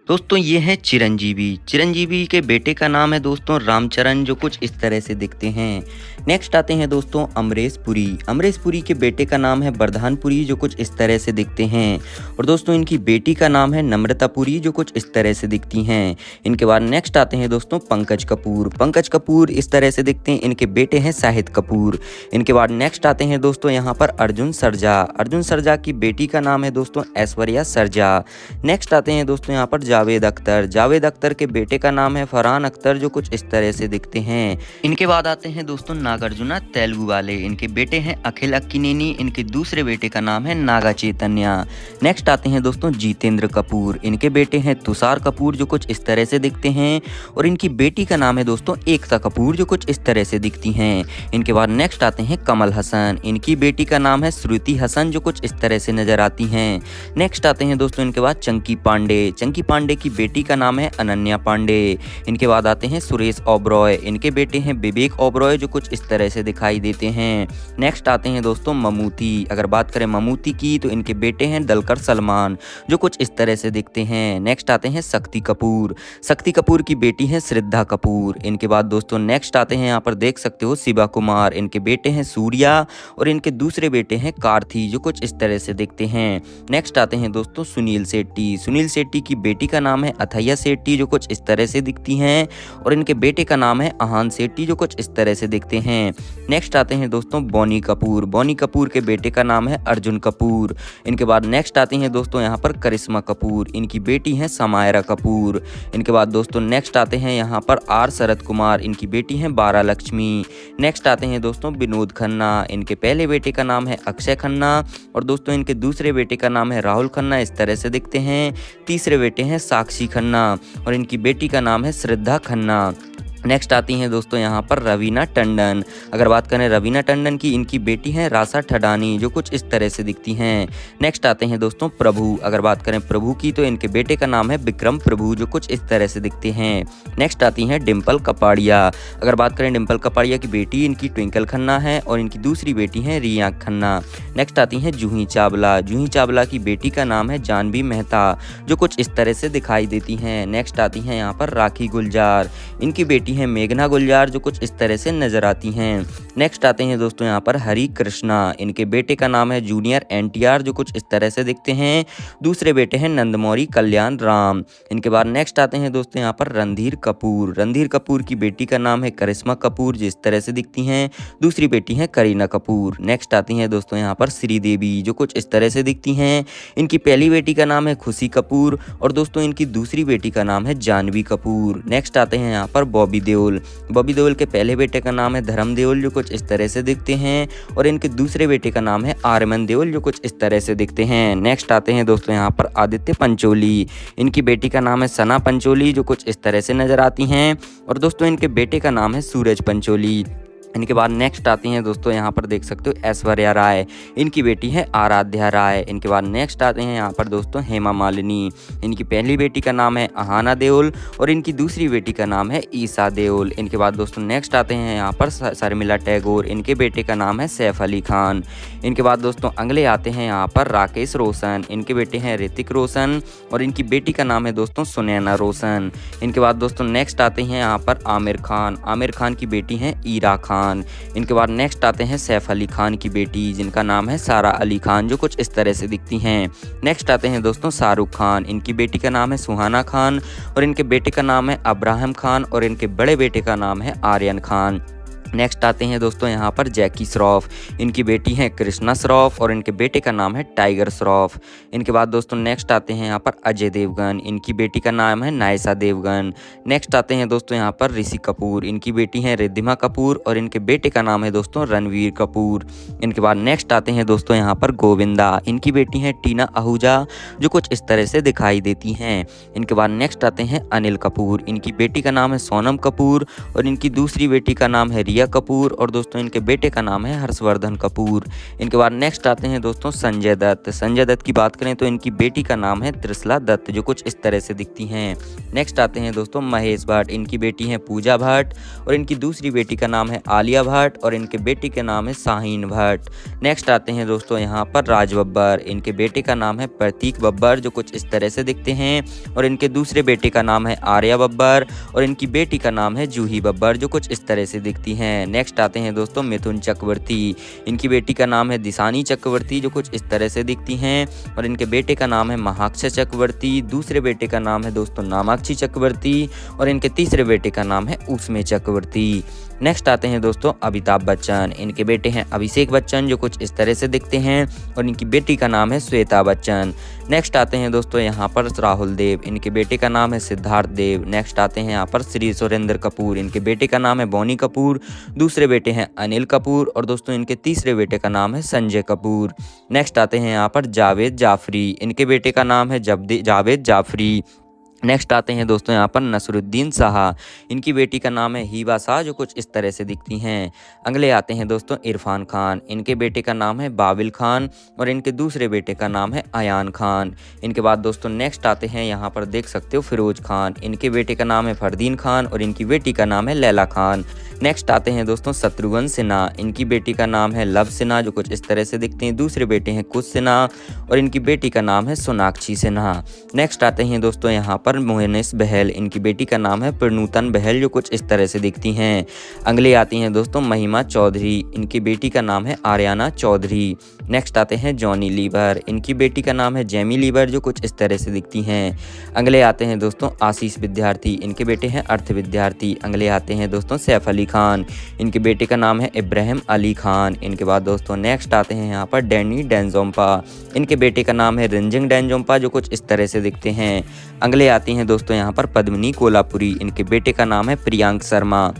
दोस्तों ये हैं चिरंजीवी। चिरंजीवी के बेटे का नाम है दोस्तों रामचरण, जो कुछ इस तरह से दिखते हैं। नेक्स्ट आते हैं दोस्तों अमरीश पुरी। अमरीश पुरी के बेटे का नाम है वरदान पुरी, जो कुछ इस तरह से दिखते हैं। और दोस्तों इनकी बेटी का नाम है नम्रता पुरी, जो कुछ इस तरह से दिखती हैं। इनके बाद नेक्स्ट आते हैं दोस्तों पंकज कपूर। पंकज कपूर इस तरह से दिखते हैं। इनके बेटे हैं शाहिद कपूर। इनके बाद नेक्स्ट आते हैं दोस्तों यहाँ पर अर्जुन सरजा। अर्जुन सरजा की बेटी का नाम है दोस्तों ऐश्वर्या सरजा। नेक्स्ट आते हैं दोस्तों यहाँ पर जावेद अख्तर। जावेद अख्तर के बेटे का नाम है फरहान अख्तर, जो कुछ इस तरह से दिखते हैं। इनके बाद आते हैं दोस्तों नागार्जुना तेलुगु वाले। इनके बेटे हैं अखिल अक्किनेनी। इनके दूसरे बेटे का नाम है नागा चैतन्या। नेक्स्ट आते हैं दोस्तों जितेंद्र कपूर। इनके बेटे हैं तुषार कपूर, जो कुछ इस तरह से दिखते हैं। और इनकी बेटी का नाम है दोस्तों एकता कपूर, जो कुछ इस तरह से दिखती हैं। इनके बाद नेक्स्ट आते हैं कमल हसन। इनकी बेटी का नाम है श्रुति हसन, जो कुछ इस तरह से नजर आती हैं। नेक्स्ट आते हैं दोस्तों इनके बाद चंकी पांडे। चंकी पांडे की बेटी का नाम है अनन्या पांडे। इनके बाद आते हैं सुरेश ओबरॉय। इनके बेटे हैं विवेक ओबरॉय, जो कुछ इस तरह से दिखाई देते हैं। नेक्स्ट आते हैं दोस्तों ममूती। अगर बात करें ममूती की तो इनके बेटे हैं दलकर सलमान, जो कुछ इस तरह से दिखते हैं। नेक्स्ट आते हैं शक्ति कपूर। शक्ति कपूर की बेटी है श्रद्धा कपूर। इनके बाद दोस्तों नेक्स्ट आते हैं, यहाँ पर देख सकते हो शिवा कुमार। इनके बेटे हैं सूर्या और इनके दूसरे बेटे हैं कार्थी, जो कुछ इस तरह से दिखते हैं। नेक्स्ट आते हैं दोस्तों सुनील शेट्टी। सुनील शेट्टी की बेटी का नाम है अथैया शेट्टी, जो कुछ इस तरह से दिखती हैं। और इनके बेटे का नाम है आहान शेट्टी, जो कुछ इस तरह से दिखते हैं। नेक्स्ट आते हैं दोस्तों बोनी कपूर। बोनी कपूर के बेटे का नाम है अर्जुन कपूर। इनके बाद नेक्स्ट आती हैं दोस्तों यहाँ पर करिश्मा कपूर। इनकी बेटी है समायरा कपूर। इनके बाद दोस्तों नेक्स्ट आते हैं यहाँ पर आर शरद कुमार। इनकी बेटी है बारा लक्ष्मी। नेक्स्ट आते हैं दोस्तों विनोद खन्ना। इनके पहले बेटे का नाम है अक्षय खन्ना और दोस्तों इनके दूसरे बेटे का नाम है राहुल खन्ना, इस तरह से दिखते हैं। तीसरे बेटे हैं साक्षी खन्ना और इनकी बेटी का नाम है श्रद्धा खन्ना। नेक्स्ट आती हैं दोस्तों यहाँ पर रवीना टंडन। अगर बात करें रवीना टंडन की, इनकी बेटी हैं रासा ठडानी, जो कुछ इस तरह से दिखती हैं। नेक्स्ट आते हैं दोस्तों प्रभु। अगर बात करें प्रभु की तो इनके बेटे का नाम है विक्रम प्रभु, जो कुछ इस तरह से दिखते हैं। नेक्स्ट आती हैं डिम्पल कपाड़िया। अगर बात करें डिम्पल कपाड़िया की बेटी, इनकी ट्विंकल खन्ना है और इनकी दूसरी बेटी है रिया खन्ना। नेक्स्ट आती हैं जूही चावला। जूही चावला की बेटी का नाम है जानवी मेहता, जो कुछ इस तरह से दिखाई देती हैं। नेक्स्ट आती हैं यहाँ पर राखी गुलजार। इनकी बेटी है मेघना गुलजार, जो कुछ इस तरह से नजर आती हैं। नेक्स्ट आते हैं दोस्तों यहाँ पर हरी कृष्णा। इनके बेटे का नाम है जूनियर एनटीआर, जो कुछ इस तरह से दिखते हैं। दूसरे बेटे हैं नंदमौरी कल्याण राम। इनके बाद नेक्स्ट आते हैं दोस्तों यहाँ पर रणधीर कपूर। रणधीर कपूर की बेटी का नाम है करिश्मा कपूर, जिस तरह से दिखती हैं। दूसरी बेटी है करीना कपूर। नेक्स्ट आती हैं दोस्तों यहाँ पर श्रीदेवी, जो कुछ इस तरह से दिखती हैं। इनकी पहली बेटी का नाम है खुशी कपूर और दोस्तों इनकी दूसरी बेटी का नाम है जानवी कपूर। नेक्स्ट आते हैं यहाँ पर बॉबी देओल। बॉबी देओल के पहले बेटे का नाम है धर्म देओल, जो कुछ इस तरह से दिखते हैं और इनके दूसरे बेटे का नाम है आर्यमन देओल, जो कुछ इस तरह से दिखते हैं। नेक्स्ट आते हैं दोस्तों यहाँ पर आदित्य पंचोली। इनकी बेटी का नाम है सना पंचोली, जो कुछ इस तरह से नजर आती हैं और दोस्तों इनके बेटे का नाम है सूरज पंचोली। इनके बाद नेक्स्ट आती हैं दोस्तों यहाँ पर देख सकते हो ऐश्वर्या राय। इनकी बेटी है आराध्या राय। इनके बाद नेक्स्ट आते हैं यहाँ पर दोस्तों हेमा मालिनी। इनकी पहली बेटी का नाम है आहाना देओल और इनकी दूसरी बेटी का नाम है ईसा देओल। इनके बाद दोस्तों नेक्स्ट आते हैं यहाँ पर शर्मिला टैगोर। इनके बेटे का नाम है सैफ अली खान। इनके बाद दोस्तों अगले आते हैं यहाँ पर राकेश रोशन। इनके बेटे हैं ऋतिक रोशन और इनकी बेटी का नाम है दोस्तों सुनैना रोशन। इनके बाद दोस्तों नेक्स्ट आते हैं यहाँ पर आमिर खान। आमिर खान की बेटी हैं ईरा खान। इनके बाद नेक्स्ट आते हैं सैफ अली खान की बेटी, जिनका नाम है सारा अली खान, जो कुछ इस तरह से दिखती हैं। नेक्स्ट आते हैं दोस्तों शाहरुख खान। इनकी बेटी का नाम है सुहाना खान और इनके बेटे का नाम है अब्राहम खान और इनके बड़े बेटे का नाम है आर्यन खान। नेक्स्ट आते हैं दोस्तों यहाँ पर जैकी श्रॉफ। इनकी बेटी है कृष्णा श्रॉफ और इनके बेटे का नाम है टाइगर श्रॉफ। इनके बाद दोस्तों नेक्स्ट आते हैं यहाँ पर अजय देवगन। इनकी बेटी का नाम है नायसा देवगन। नेक्स्ट आते हैं दोस्तों यहाँ पर ऋषि कपूर। इनकी बेटी है रिद्धिमा कपूर और इनके बेटे का नाम है दोस्तों रणवीर कपूर। इनके बाद नेक्स्ट आते हैं दोस्तों यहाँ पर गोविंदा। इनकी बेटी है टीना आहूजा, जो कुछ इस तरह से दिखाई देती हैं। इनके बाद नेक्स्ट आते हैं अनिल कपूर। इनकी बेटी का नाम है सोनम कपूर और इनकी दूसरी बेटी का नाम है रिया रिया कपूर और दोस्तों इनके बेटे का नाम है हर्षवर्धन कपूर। इनके बाद नेक्स्ट आते हैं दोस्तों संजय दत्त। संजय दत्त की बात करें तो इनकी बेटी का नाम है त्रिशला दत्त, जो कुछ इस तरह से दिखती हैं। नेक्स्ट आते हैं दोस्तों महेश भट्ट। इनकी बेटी है पूजा भट्ट और इनकी दूसरी बेटी का नाम है आलिया भट्ट और इनके बेटी का नाम है शाहीन भट्ट। नेक्स्ट आते हैं दोस्तों यहाँ पर राज बब्बर। इनके बेटे का नाम है प्रतीक बब्बर, जो कुछ इस तरह से दिखते हैं और इनके दूसरे बेटे का नाम है आर्या बब्बर और इनकी बेटी का नाम है जूही बब्बर, जो कुछ इस तरह से दिखती हैं। नेक्स्ट आते हैं दोस्तों मिथुन चक्रवर्ती। इनकी बेटी का नाम है दिशानी चक्रवर्ती, जो कुछ इस तरह से दिखती हैं और इनके बेटे का नाम है महाक्षय चक्रवर्ती। दूसरे बेटे का नाम है दोस्तों नामाक्षी चक्रवर्ती और इनके तीसरे बेटे का नाम है ऊष्मे चक्रवर्ती। नेक्स्ट आते हैं दोस्तों अमिताभ बच्चन। इनके बेटे हैं अभिषेक बच्चन, जो कुछ इस तरह से दिखते हैं और इनकी बेटी का नाम है श्वेता बच्चन। नेक्स्ट आते हैं दोस्तों यहाँ पर राहुल देव। इनके बेटे का नाम है सिद्धार्थ देव। नेक्स्ट आते हैं यहाँ पर श्री सुरेंद्र कपूर। इनके बेटे का नाम है बोनी कपूर। दूसरे बेटे हैं अनिल कपूर और दोस्तों इनके तीसरे बेटे का नाम है संजय कपूर। नेक्स्ट आते हैं यहाँ पर जावेद जाफरी। इनके बेटे का नाम है जावेद जाफरी। नेक्स्ट आते हैं दोस्तों यहाँ पर नसरुद्दीन शाह। इनकी बेटी का नाम है हिबा शाह, जो कुछ इस तरह से दिखती हैं। अगले आते हैं दोस्तों इरफान खान। इनके बेटे का नाम है बाबिल खान और इनके दूसरे बेटे का नाम है अयान खान। इनके बाद दोस्तों नेक्स्ट आते हैं यहाँ पर देख सकते हो फिरोज खान। इनके बेटे का नाम है फरदीन खान और इनकी बेटी का नाम है लैला खान। नेक्स्ट आते हैं दोस्तों शत्रुघ्न सिन्हा। इनकी बेटी का नाम है लव सिन्हा, जो कुछ इस तरह से दिखते हैं। दूसरे बेटे हैं कुश सिन्हा और इनकी बेटी का नाम है सोनाक्षी सिन्हा। नेक्स्ट आते हैं दोस्तों यहाँ पर मोहनिस बहल। इनकी बेटी का नाम है प्रनूतन बहल, जो कुछ इस तरह से दिखती हैं। अगले आती हैं दोस्तों महिमा चौधरी। इनकी बेटी का नाम है आर्याना चौधरी। नेक्स्ट आते हैं जॉनी लीवर। इनकी बेटी का नाम है जेमी लीवर, जो कुछ इस तरह से दिखती हैं। अगले आते हैं दोस्तों आशीष विद्यार्थी। इनके बेटे हैं अर्थ विद्यार्थी। अगले आते हैं दोस्तों सैफ अली खान। इनके बेटे का नाम है इब्राहिम अली खान। इनके बाद दोस्तों नेक्स्ट आते हैं यहाँ पर डैनी डेंजोम्पा। इनके बेटे का नाम है रंजिंग डेंजोम्पा, जो कुछ इस तरह से दिखते हैं। अगले आती हैं दोस्तों यहाँ पर पद्मिनी कोल्हापुरी। इनके बेटे का नाम है प्रियांक शर्मा।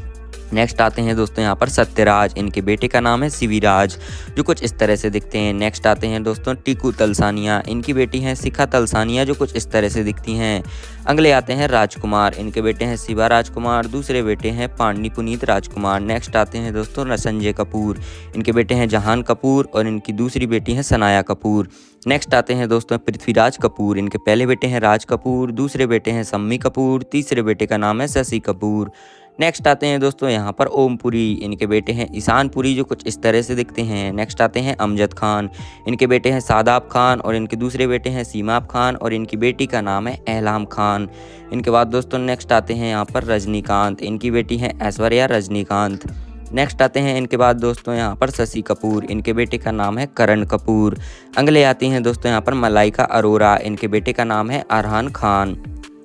नेक्स्ट आते हैं दोस्तों यहाँ पर सत्यराज। इनके बेटे का नाम है शिविराज, जो कुछ इस तरह से दिखते हैं। नेक्स्ट आते हैं दोस्तों टीकू तलसानिया। इनकी बेटी हैं शिखा तलसानिया, जो कुछ इस तरह से दिखती हैं। अगले आते हैं राजकुमार। इनके बेटे हैं शिवा राजकुमार। दूसरे बेटे हैं पांडनी पुनीत राजकुमार। नेक्स्ट आते हैं दोस्तों संजय कपूर। इनके बेटे हैं जहान कपूर और इनकी दूसरी बेटी है सनाया कपूर। नेक्स्ट आते हैं दोस्तों पृथ्वीराज कपूर। इनके पहले बेटे हैं राज कपूर। दूसरे बेटे हैं सम्मी कपूर। तीसरे बेटे का नाम है शशि कपूर। नेक्स्ट आते हैं दोस्तों यहाँ पर ओम पुरी। इनके बेटे हैं ईशान पुरी, जो कुछ इस तरह से दिखते हैं। नेक्स्ट आते हैं अमजद खान। इनके बेटे हैं सादाब खान और इनके दूसरे बेटे हैं सीमाब खान और इनकी बेटी का नाम है एहलाम खान। इनके बाद दोस्तों नेक्स्ट आते हैं यहाँ पर रजनीकांत। इनकी बेटी हैं ऐश्वर्या रजनीकांत। नेक्स्ट आते हैं इनके बाद दोस्तों यहाँ पर शशि कपूर। इनके बेटे का नाम है करण कपूर। अगले आती हैं दोस्तों यहाँ पर मलाइका अरोरा। इनके बेटे का नाम है अरहान खान।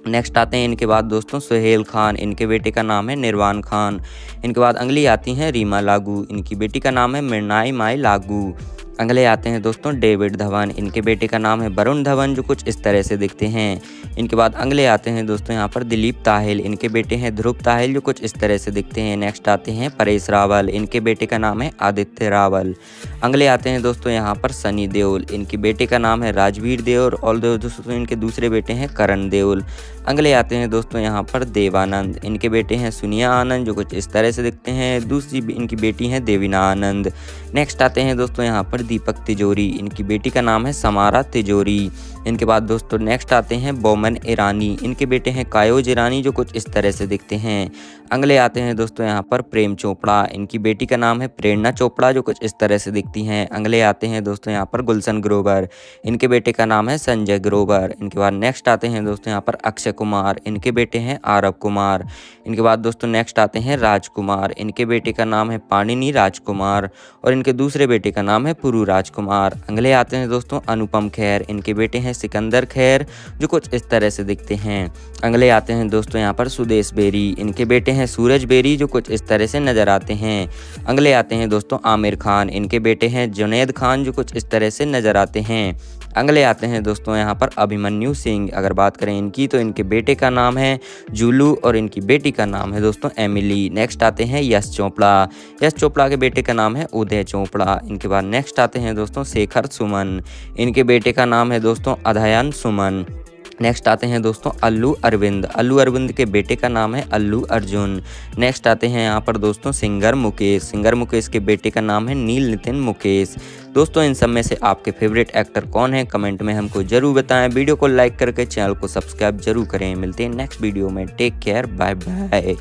नेक्स्ट आते हैं इनके बाद दोस्तों सुहेल खान। इनके बेटे का नाम है निर्वाण खान। इनके बाद अगली आती हैं रीमा लागू। इनकी बेटी का नाम है मृणाई माई लागू। अगले आते हैं दोस्तों डेविड धवन। इनके बेटे का नाम है वरुण धवन, जो कुछ इस तरह से दिखते हैं। इनके बाद अगले आते हैं दोस्तों यहाँ पर दिलीप ताहिल। इनके बेटे हैं ध्रुव ताहिल, जो कुछ इस तरह से दिखते हैं। नेक्स्ट आते हैं परेश रावल। इनके बेटे का नाम है आदित्य रावल। अगले आते हैं दोस्तों यहाँ पर सनी देओल। इनके बेटे का नाम है राजवीर देओल और दोस्तों इनके दूसरे बेटे हैं करण देओल। अगले आते हैं दोस्तों यहाँ पर देवानंद। इनके बेटे हैं सुनिया आनंद, जो कुछ इस तरह से दिखते हैं। दूसरी इनकी बेटी हैं देवीना आनंद। नेक्स्ट आते हैं दोस्तों यहाँ पर दीपक तिजोरी। इनकी बेटी का नाम है समारा तिजोरी। इनके बाद दोस्तों नेक्स्ट आते हैं बोमन ईरानी। इनके बेटे हैं कायोज ईरानी, जो कुछ इस तरह से दिखते हैं। अगले आते हैं दोस्तों यहाँ पर प्रेम चोपड़ा। इनकी बेटी का नाम है प्रेरणा चोपड़ा, जो कुछ इस तरह से दिखती हैं। अगले आते हैं दोस्तों यहाँ पर गुलशन ग्रोवर। इनके बेटे का नाम है संजय ग्रोवर। इनके बाद नेक्स्ट आते हैं दोस्तों यहाँ पर अक्षय कुमार। इनके बेटे हैं आरव कुमार। इनके बाद दोस्तों नेक्स्ट आते हैं राजकुमार। इनके बेटे का नाम है पाणिनी राजकुमार और इनके दूसरे बेटे का नाम है पुरु राजकुमार। अगले आते हैं दोस्तों अनुपम खैर। इनके बेटे हैं सिकंदर खैर, जो कुछ इस तरह से दिखते हैं। अगले आते हैं दोस्तों यहाँ पर सुदेश बेरी। इनके बेटे हैं सूरज बेरी, जो कुछ इस तरह से नजर आते हैं। अगले आते हैं दोस्तों आमिर खान। इनके बेटे हैं जुनैद खान, जो कुछ इस तरह से नजर आते हैं। अगले आते हैं दोस्तों यहाँ पर अभिमन्यु सिंह। अगर बात करें इनकी तो इनके बेटे का नाम है जूलू और इनकी बेटी का नाम है दोस्तों एमिली। नेक्स्ट आते हैं यश चोपड़ा। यश चोपड़ा के बेटे का नाम है उदय चोपड़ा। इनके बाद नेक्स्ट आते हैं दोस्तों शेखर सुमन। इनके बेटे का नाम है दोस्तों अधयन सुमन। नेक्स्ट आते हैं दोस्तों अल्लू अरविंद। अल्लू अरविंद के बेटे का नाम है अल्लू अर्जुन। नेक्स्ट आते हैं यहाँ पर दोस्तों सिंगर मुकेश। सिंगर मुकेश के बेटे का नाम है नील नितिन मुकेश। दोस्तों इन सब में से आपके फेवरेट एक्टर कौन है, कमेंट में हमको जरूर बताएं। वीडियो को लाइक करके चैनल को सब्सक्राइब जरूर करें। मिलते हैं नेक्स्ट वीडियो में। Take care, bye bye.